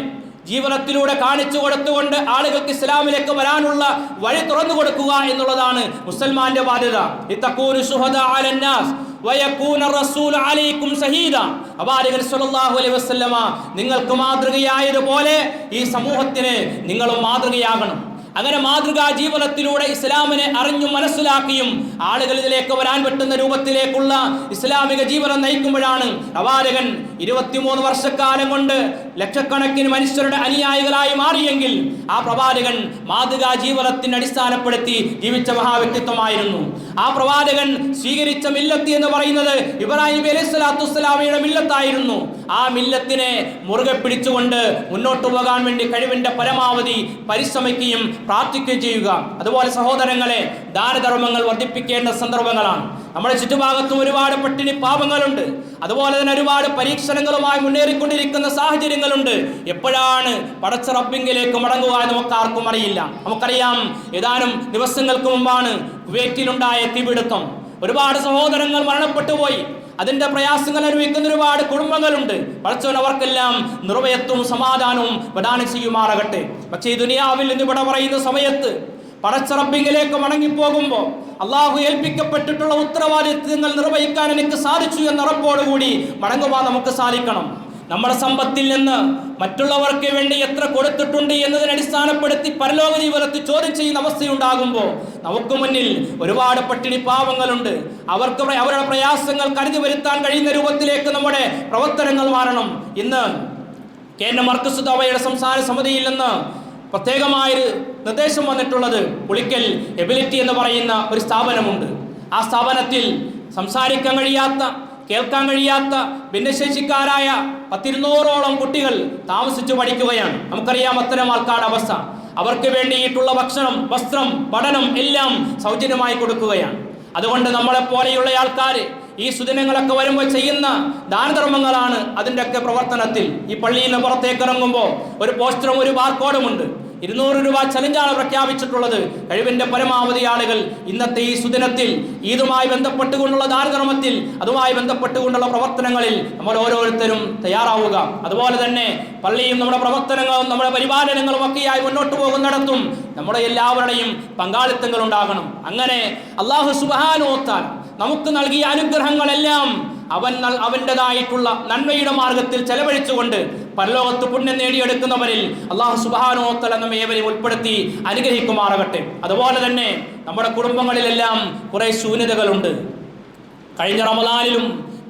ജീവിതത്തിലൂടെ കാണിച്ചു കൊടുത്തുകൊണ്ട് ആളുകൾക്ക് ഇസ്ലാമിലേക്ക് വരാനുള്ള വഴി തുറന്നു കൊടുക്കുക എന്നുള്ളതാണ് മുസൽമാന്റെ ബാധ്യത. ഇത്തഖൂനു ശുഹദാ അലന്നാസ് വയകൂന റസൂലു അലൈക്കും ഷഹീദ. പ്രവാചകൻ സ്വല്ലല്ലാഹു അലൈഹി വസല്ലമ നിങ്ങൾക്ക് മാതൃകയായതുപോലെ ഈ സമൂഹത്തിന് നിങ്ങളും മാതൃകയാകണം. അങ്ങനെ മാതൃകാ ജീവിതത്തിലൂടെ ഇസ്ലാമിനെ അറിഞ്ഞും മനസ്സിലാക്കിയും ആളുകൾ ഇതിലേക്ക് വരാൻ പറ്റുന്ന രൂപത്തിലേക്കുള്ള ഇസ്ലാമിക ജീവിതം നയിക്കുമ്പോഴാണ് പ്രവാചകൻ 23 വർഷക്കാലം കൊണ്ട് ലക്ഷക്കണക്കിന് മനുഷ്യരുടെ അനുയായികളായി മാറിയെങ്കിൽ ആ പ്രവാചകൻ മാതൃകാ ജീവിതത്തിന് അടിസ്ഥാനപ്പെടുത്തി ജീവിച്ച മഹാവ്യക്തിത്വമായിരുന്നു. ആ പ്രവാചകൻ സ്വീകരിച്ച മില്ലത്ത് എന്ന് പറയുന്നത് ഇബ്രാഹിം നബി അലൈഹി സ്വലാത്തു വസ്സലാമയുടെ മില്ലത്തായിരുന്നു. ആ മില്ലത്തിനെ മുറുകെ പിടിച്ചുകൊണ്ട് മുന്നോട്ട് പോകാൻ വേണ്ടി കഴിവിന്റെ പരമാവധി പരിശ്രമിക്കുകയും പ്രാർത്ഥിക്കുകയും ചെയ്യുക. അതുപോലെ സഹോദരങ്ങളെ, ദാനധർമ്മങ്ങൾ വർദ്ധിപ്പിക്കേണ്ട സന്ദർഭങ്ങളാണ്. നമ്മുടെ ചുറ്റുഭാഗത്തും ഒരുപാട് പട്ടിണി പാവങ്ങളുണ്ട്. അതുപോലെ തന്നെ ഒരുപാട് പരീക്ഷണങ്ങളുമായി മുന്നേറിക്കൊണ്ടിരിക്കുന്ന സാഹചര്യങ്ങളുണ്ട്. എപ്പോഴാണ് പടച്ച റബ്ബിങ്കിലേക്ക് മടങ്ങുക എന്ന് നമുക്ക് ആർക്കും അറിയില്ല. നമുക്കറിയാം, ഏതാനും ദിവസങ്ങൾക്ക് മുമ്പാണ് കുവൈറ്റിലുണ്ടായ തീപിടുത്തം. ഒരുപാട് സഹോദരങ്ങൾ മരണപ്പെട്ടു പോയി. അതിന്റെ പ്രയാസങ്ങൾ അനുഭവിക്കുന്ന ഒരുപാട് കുടുംബങ്ങളുണ്ട്. പടച്ചവൻ അവർക്കെല്ലാം നിർഭയത്വവും സമാധാനവും പ്രദാനം ചെയ്യുമാറാകട്ടെ. പക്ഷേ ഈ ദുനിയാവിൽ നിന്ന് ഇവിടെ പറയുന്ന സമയത്ത് പടച്ച റബ്ബിങ്കിലേക്ക് മടങ്ങിപ്പോകുമ്പോൾ അള്ളാഹു ഏൽപ്പിക്കപ്പെട്ടിട്ടുള്ള ഉത്തരവാദിത്വങ്ങൾ നിർവഹിക്കാൻ എനിക്ക് സാധിച്ചു എന്ന ഉറപ്പോടുകൂടി മടങ്ങുവാൻ നമുക്ക് സാധിക്കണം. നമ്മുടെ സമ്പത്തിൽ നിന്ന് മറ്റുള്ളവർക്ക് വേണ്ടി എത്ര കൊടുത്തിട്ടുണ്ട് എന്നതിനെ അടിസ്ഥാനപ്പെടുത്തി പരലോക ജീവിതത്തിൽ ചോദ്യം ചെയ്യുന്ന അവസ്ഥയുണ്ടാകുമ്പോൾ നമുക്ക് മുന്നിൽ ഒരുപാട് പട്ടിണി പാവങ്ങളുണ്ട്. അവരുടെ പ്രയാസങ്ങൾ കരുതി വരുത്താൻ കഴിയുന്ന രൂപത്തിലേക്ക് നമ്മുടെ പ്രവർത്തനങ്ങൾ മാറണം. ഇന്ന് കേന്ദ്ര മർക്കസ് ദഅവയുടെ സംസ്ഥാന സമിതിയിൽ നിന്ന് പ്രത്യേകമായൊരു നിർദ്ദേശം വന്നിട്ടുള്ളത് പുളിക്കൽ എബിലിറ്റി എന്ന് പറയുന്ന ഒരു സ്ഥാപനമുണ്ട്. ആ സ്ഥാപനത്തിൽ സംസാരിക്കാൻ കഴിയാത്ത, കേൾക്കാൻ കഴിയാത്ത ഭിന്നശേഷിക്കാരായ 100-200ഓളം കുട്ടികൾ താമസിച്ചു പഠിക്കുകയാണ്. നമുക്കറിയാം അത്തരം ആൾക്കാരുടെ അവസ്ഥ. അവർക്ക് വേണ്ടിയിട്ടുള്ള ഭക്ഷണം, വസ്ത്രം, പഠനം എല്ലാം സൗജന്യമായി കൊടുക്കുകയാണ്. അതുകൊണ്ട് നമ്മളെപ്പോലെയുള്ള ആൾക്കാർ ഈ സുദിനങ്ങളൊക്കെ വരുമ്പോൾ ചെയ്യുന്ന ദാനധർമ്മങ്ങളാണ് അതിൻ്റെയൊക്കെ പ്രവർത്തനത്തിൽ. ഈ പള്ളിയിൽ നിന്ന് പുറത്തേക്ക് ഇറങ്ങുമ്പോൾ ഒരു പോസ്റ്ററും ഒരു ബാർകോഡും ഉണ്ട്. 200 രൂപ ചലഞ്ചാണ് പ്രഖ്യാപിച്ചിട്ടുള്ളത്. കഴിവിന്റെ പരമാവധി ആളുകൾ ഇന്നത്തെ ഈ സുദിനത്തിൽ ഈദുമായി ബന്ധപ്പെട്ടുകൊണ്ടുള്ള ദാനധർമ്മത്തിൽ, അതുമായി ബന്ധപ്പെട്ടുകൊണ്ടുള്ള പ്രവർത്തനങ്ങളിൽ നമ്മൾ ഓരോരുത്തരും തയ്യാറാവുക. അതുപോലെ തന്നെ പള്ളിയും നമ്മുടെ പ്രവർത്തനങ്ങളും നമ്മുടെ പരിപാലനങ്ങളും ഒക്കെയായി മുന്നോട്ട് പോകുന്നിടത്തും നമ്മുടെ എല്ലാവരുടെയും പങ്കാളിത്തങ്ങൾ ഉണ്ടാകണം. അങ്ങനെ അല്ലാഹു സുബ്ഹാനഹു വ തആല നമുക്ക് നൽകിയ അനുഗ്രഹങ്ങളെല്ലാം അവൻ്റെതായിട്ടുള്ള നന്മയുടെ മാർഗത്തിൽ ചെലവഴിച്ചുകൊണ്ട് പരലോകത്ത് പുണ്യം നേടിയെടുക്കുന്നവരിൽ അല്ലാഹു സുബ്ഹാനഹു വ തആല നമ്മെ ഏവരെയും ഉൾപ്പെടുത്തി അനുഗ്രഹിക്കുമാറാകട്ടെ. അതുപോലെ തന്നെ നമ്മുടെ കുടുംബങ്ങളിലെല്ലാം കുറേ ശൂന്യതകളുണ്ട്. കഴിഞ്ഞ റമദാനിലും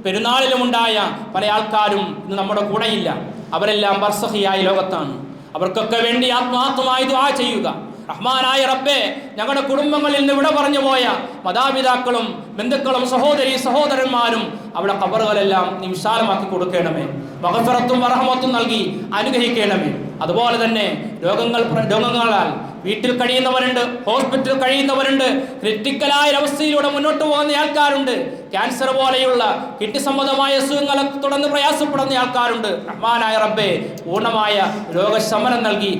പെരുന്നാളിലും ഉണ്ടായ പല ആൾക്കാരും ഇന്ന് നമ്മുടെ കൂടെയില്ല. അവരെല്ലാം ബർസഖിയായ ലോകത്താണ്. അവർക്കൊക്കെ വേണ്ടി ആത്മാർത്ഥമായി ദുആ ചെയ്യുക. റഹ്മാനായ റബ്ബേ, ഞങ്ങളുടെ കുടുംബങ്ങളിൽ നിന്ന് വിട പറഞ്ഞു പോയ മാതാപിതാക്കളും ബന്ധുക്കളും സഹോദരന്മാരും അവിടെ ഖബറുകളെല്ലാം നീ വിശാലമാക്കി കൊടുക്കണമേ. മഗ്ഫിറത്തും റഹ്മത്തും നൽകി അനുഗ്രഹിക്കണമേ. അതുപോലെ തന്നെ രോഗങ്ങളാൽ വീട്ടിൽ കഴിയുന്നവരുണ്ട്, ഹോസ്പിറ്റലിൽ കഴിയുന്നവരുണ്ട്, ക്രിട്ടിക്കലായ അവസ്ഥയിലൂടെ മുന്നോട്ട് പോകുന്ന ആൾക്കാരുണ്ട്, ക്യാൻസർ പോലെയുള്ള കിഡ്നി സംബന്ധമായ അസുഖങ്ങളെ തുടർന്ന് പ്രയാസപ്പെടുന്ന ആൾക്കാരുണ്ട്. റഹ്മാനായ റബ്ബേ, പൂർണ്ണമായ രോഗശമനം നൽകി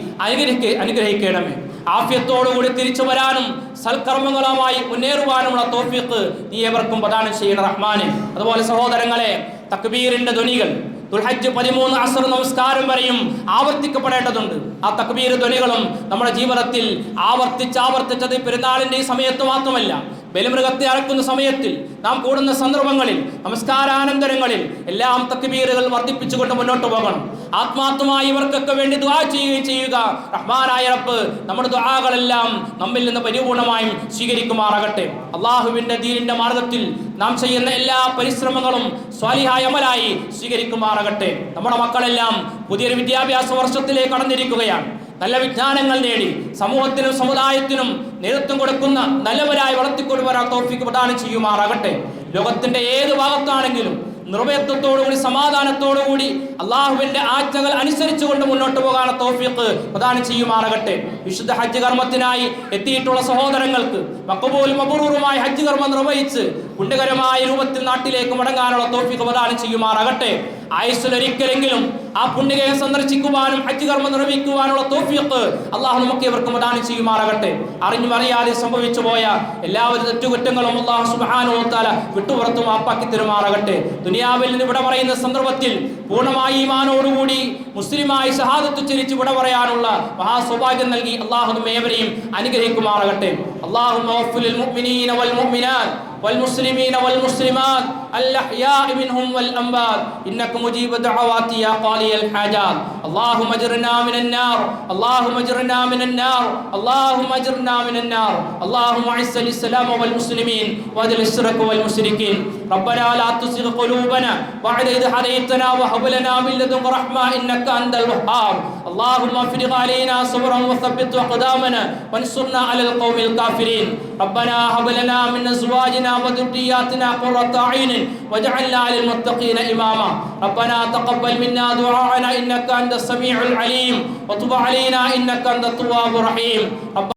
അനുഗ്രഹിക്കണമേ. ആഫിയത്തോടുകൂടി തിരിച്ചു വരാനും സൽക്കർമ്മങ്ങളുമായി മുന്നേറുവാനുമുള്ള തൗഫീഖ് നീ ഏവർക്കും പ്രദാനം ചെയ്യണം റഹ്മാനെ. അതുപോലെ സഹോദരങ്ങളെ, തക്ബീറിന്റെ ധ്വനികൾ ദുൽഹജ്ജ് 13 അസ്ർ നമസ്കാരം വരെയും ആവർത്തിക്കപ്പെടേണ്ടതുണ്ട്. ആ തക്ബീർ ധ്വനികളും നമ്മുടെ ജീവിതത്തിൽ ആവർത്തിച്ചത് പെരുന്നാളിന്റെ ഈ സമയത്ത് മാത്രമല്ല, ബലിമൃഗത്തെ അറക്കുന്ന സമയത്തിൽ, നാം കൂടുന്ന സന്ദർഭങ്ങളിൽ, നമസ്കാരാനന്തരങ്ങളിൽ എല്ലാം തക്ബീറുകൾ വർദ്ധിപ്പിച്ചുകൊണ്ട് മുന്നോട്ട് പോകണം. ആത്മാർത്ഥമായി ഇവർക്കൊക്കെ വേണ്ടി ദുആ ചെയ്യുകയും ചെയ്യുക. റഹ്മാനായ റബ്ബ് നമ്മുടെ ദുആകളെല്ലാം നമ്മിൽ നിന്ന് പരിപൂർണമായും സ്വീകരിക്കുമാറാകട്ടെ. അള്ളാഹുവിന്റെ ദീനിന്റെ മാർഗത്തിൽ നാം ചെയ്യുന്ന എല്ലാ പരിശ്രമങ്ങളും സ്വാലിഹായ അമലായി സ്വീകരിക്കുമാറാകട്ടെ. നമ്മുടെ മക്കളെല്ലാം പുതിയൊരു വിദ്യാഭ്യാസ വർഷത്തിലേക്ക് കടന്നിരിക്കുകയാണ്. നല്ല വിജ്ഞാനങ്ങൾ നേടി സമൂഹത്തിനും സമുദായത്തിനും നേതൃത്വം കൊടുക്കുന്ന നല്ലവരായി വളർത്തിക്കൊണ്ടുവരാൻ തൗഫീഖ് പ്രദാനം ചെയ്യുമാറാകട്ടെ. ലോകത്തിന്റെ ഏത് ഭാഗത്താണെങ്കിലും നിർഭയത്വത്തോടുകൂടി സമാധാനത്തോടുകൂടി അള്ളാഹുവിന്റെ ആജ്ഞകൾ അനുസരിച്ചുകൊണ്ട് മുന്നോട്ട് പോകാൻ തൗഫീഖ് പ്രദാനം ചെയ്യുമാറാകട്ടെ. വിശുദ്ധ ഹജ്ജ് കർമ്മത്തിനായി എത്തിയിട്ടുള്ള സഹോദരങ്ങൾക്ക് മഖബൂൽ മബ്റൂറുമായി ഹജ്ജ് കർമ്മം നിർവഹിച്ച് പുണ്യകരമായ രൂപത്തിൽ നാട്ടിലേക്ക് മടങ്ങാനുള്ള തൗഫീഖ് പ്രദാനം ചെയ്യുമാറാകട്ടെ. ആയുസ്സിലൊരിക്കലെങ്കിലും ആ പുണ്യകയെ സന്ദർശിക്കുവാനും ഹജ്ജ് കർമ്മം നിർവഹിക്കുവാനുള്ള തൗഫീഖ് അള്ളാഹു നമുക്ക് ഇവർക്ക് പ്രദാനം ചെയ്യുമാറാകട്ടെ. അറിഞ്ഞും അറിയാതെ സംഭവിച്ചു പോയ എല്ലാവരും തെറ്റുകുറ്റങ്ങളും അള്ളാഹു സുബ്ഹാനഹു വ തആല വിട്ടുപുറത്തു മാപ്പാക്കി തരുമാറാകട്ടെ. ദുനിയാവിൽ നിന്ന് വിട പറയുന്ന സന്ദർഭത്തിൽ പൂർണ്ണമായി ഈമാനോടുകൂടി മുസ്ലിമായി ഷഹാദത്ത് ചരിച്ച് വിട പറയാനുള്ള മഹാസൗഭാഗ്യം നൽകി അള്ളാഹു നമ്മെ ഏവരെയും അനുഗ്രഹിക്കുമാറാകട്ടെ. അല്ലാഹുമ്മ വഫ്ഫിൽ മുഅ്മിനീന വൽ മുഅ്മിനാത്ത് والمسلمين والمسلمات الأحياء منهم والأموات إنك مجيب الدعوات يا قاضي الحاجات. اللهم اجرنا من النار، اللهم اجرنا من النار، اللهم اجرنا من النار. اللهم اعز الإسلام والمسلمين واذل الشرك والمشركين. ربنا لا تزغ قلوبنا بعد إذ هديتنا وهب لنا من لدنك رحمة إنك أنت الوهاب. اللهم افرغ علينا صبرا وثبت أقدامنا وانصرنا على القوم الكافرين. ربنا هب لنا من أزواجنا وذرياتنا قرة أعين واجعلنا للمتقين إماما. ربنا تقبل منا دعاءنا إنك أنت السميع العليم وتب علينا إنك أنت التواب الرحيم.